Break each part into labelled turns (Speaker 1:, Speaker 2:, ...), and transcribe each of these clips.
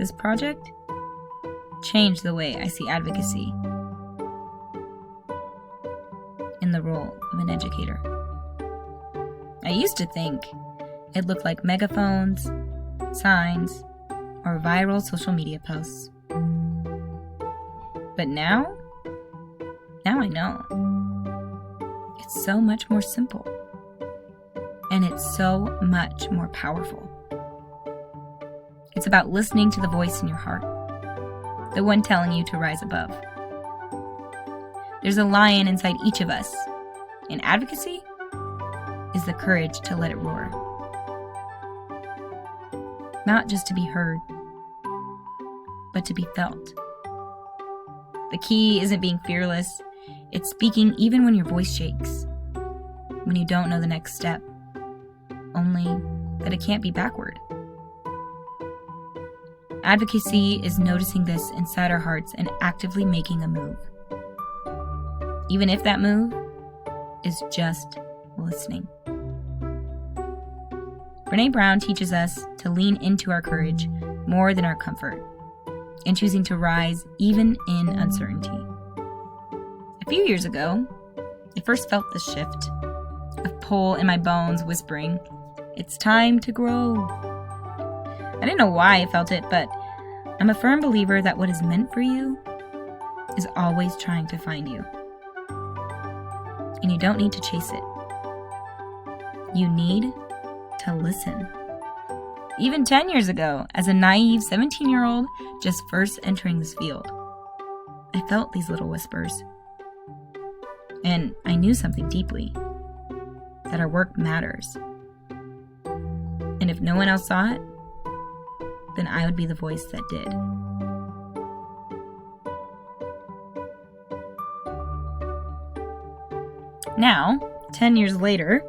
Speaker 1: This project changed the way I see advocacy in the role of an educator. I used to think it looked like megaphones, signs, or viral social media posts. But now I know. It's so much more simple. And it's so much more powerful. It's about listening to the voice in your heart, the one telling you to rise above. There's a lion inside each of us, and advocacy is the courage to let it roar. Not just to be heard, but to be felt. The key isn't being fearless, it's speaking even when your voice shakes, when you don't know the next step, only that it can't be backward. Advocacy is noticing this inside our hearts and actively making a move. Even if that move is just listening. Brené Brown teaches us to lean into our courage more than our comfort, and choosing to rise even in uncertainty. A few years ago, I first felt this shift, a pull in my bones whispering, "It's time to grow." I didn't know why I felt it, but I'm a firm believer that what is meant for you is always trying to find you. And you don't need to chase it. You need to listen. Even 10 years ago, as a naive 17-year-old just first entering this field, I felt these little whispers. And I knew something deeply, that our work matters. And if no one else saw it, then I would be the voice that did. Now, 10 years later,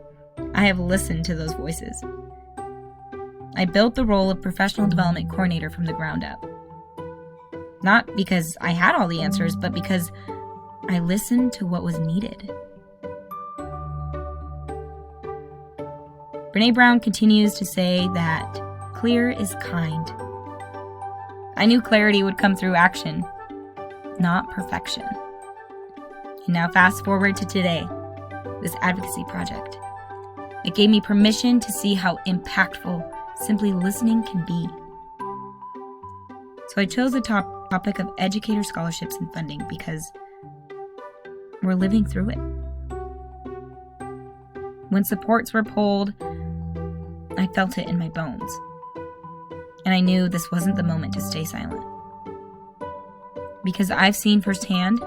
Speaker 1: I have listened to those voices. I built the role of professional development coordinator from the ground up. Not because I had all the answers, but because I listened to what was needed. Brené Brown continues to say that clear is kind. I knew clarity would come through action, not perfection. And now fast forward to today, this advocacy project. It gave me permission to see how impactful simply listening can be. So I chose the topic of educator scholarships and funding because we're living through it. When supports were pulled, I felt it in my bones. And I knew this wasn't the moment to stay silent. Because I've seen firsthand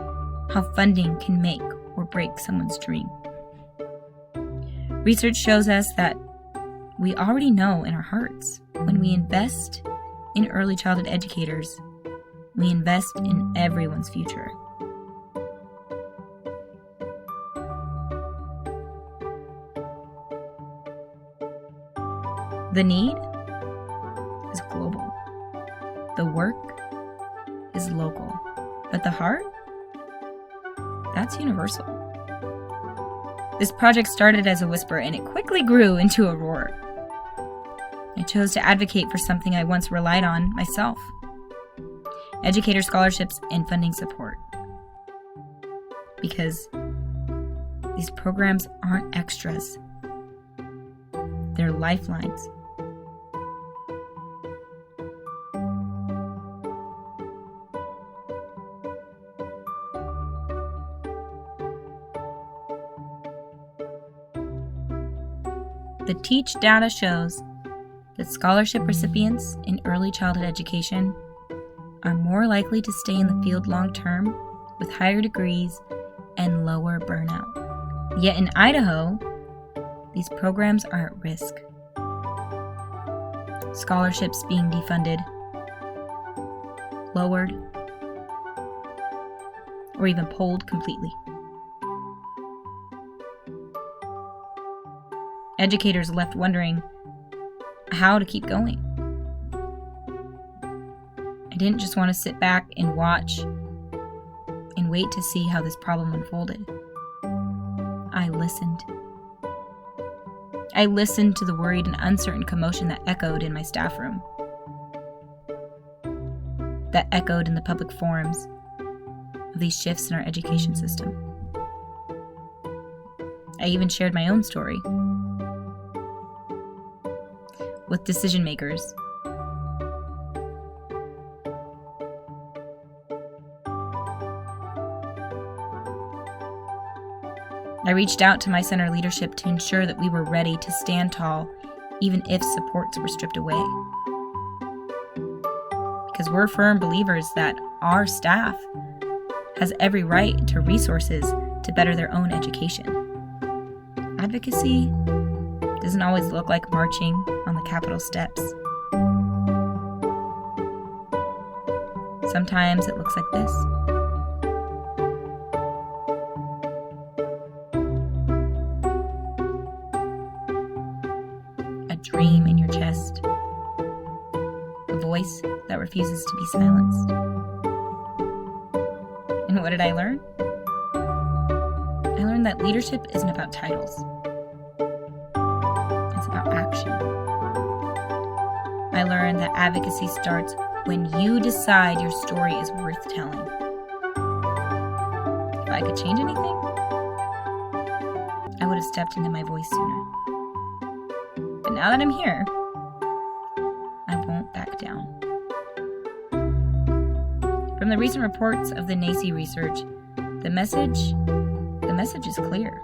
Speaker 1: how funding can make or break someone's dream. Research shows us that we already know in our hearts when we invest in early childhood educators, we invest in everyone's future. The need is global. The work is local. But the heart, that's universal. This project started as a whisper and it quickly grew into a roar. I chose to advocate for something I once relied on myself: educator scholarships and funding support. Because these programs aren't extras. They're lifelines. The TEACH data shows that scholarship recipients in early childhood education are more likely to stay in the field long term with higher degrees and lower burnout. Yet in Idaho, these programs are at risk. Scholarships being defunded, lowered, or even pulled completely. Educators left wondering how to keep going. I didn't just want to sit back and watch and wait to see how this problem unfolded. I listened. I listened to the worried and uncertain commotion that echoed in my staff room. that echoed in the public forums of these shifts in our education system. I even shared my own story with decision makers. I reached out to my center leadership to ensure that we were ready to stand tall, even if supports were stripped away. Because we're firm believers that our staff has every right to resources to better their own education. Advocacy doesn't always look like marching on the Capitol steps. Sometimes it looks like this. A dream in your chest. A voice that refuses to be silenced. And what did I learn? I learned that leadership isn't about titles. It's about action. I learned that advocacy starts when you decide your story is worth telling. If I could change anything, I would have stepped into my voice sooner. But now that I'm here, I won't back down. From the recent reports of the NACI research, the message is clear.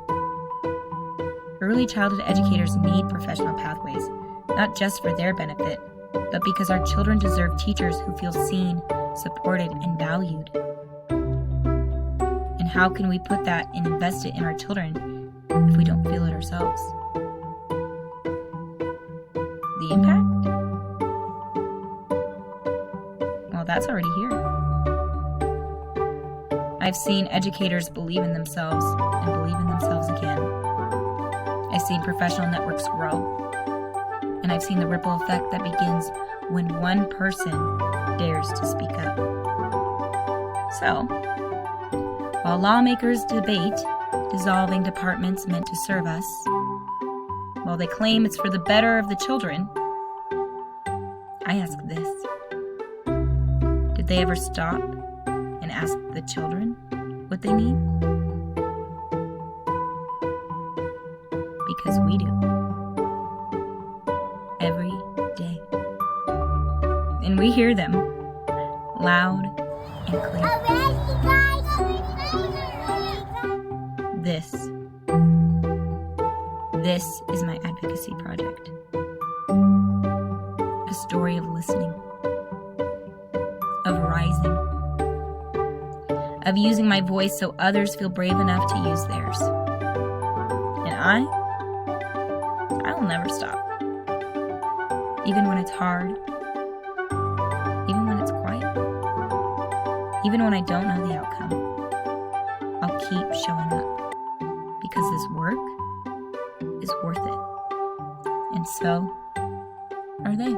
Speaker 1: Early childhood educators need professional pathways, not just for their benefit, but because our children deserve teachers who feel seen, supported, and valued. And how can we put that and invest it in our children if we don't feel it ourselves? The impact? Well, that's already here. I've seen educators believe in themselves and believe in themselves again. I've seen professional networks grow. And I've seen the ripple effect that begins when one person dares to speak up. So, while lawmakers debate dissolving departments meant to serve us, while they claim it's for the better of the children, I ask this. Did they ever stop and ask the children what they need? Because we do. Every day. And we hear them loud and clear. This is my advocacy project. A story of listening, of rising, of using my voice so others feel brave enough to use theirs. And I will never stop. Even when it's hard, even when it's quiet, even when I don't know the outcome, I'll keep showing up because this work is worth it. And so are they.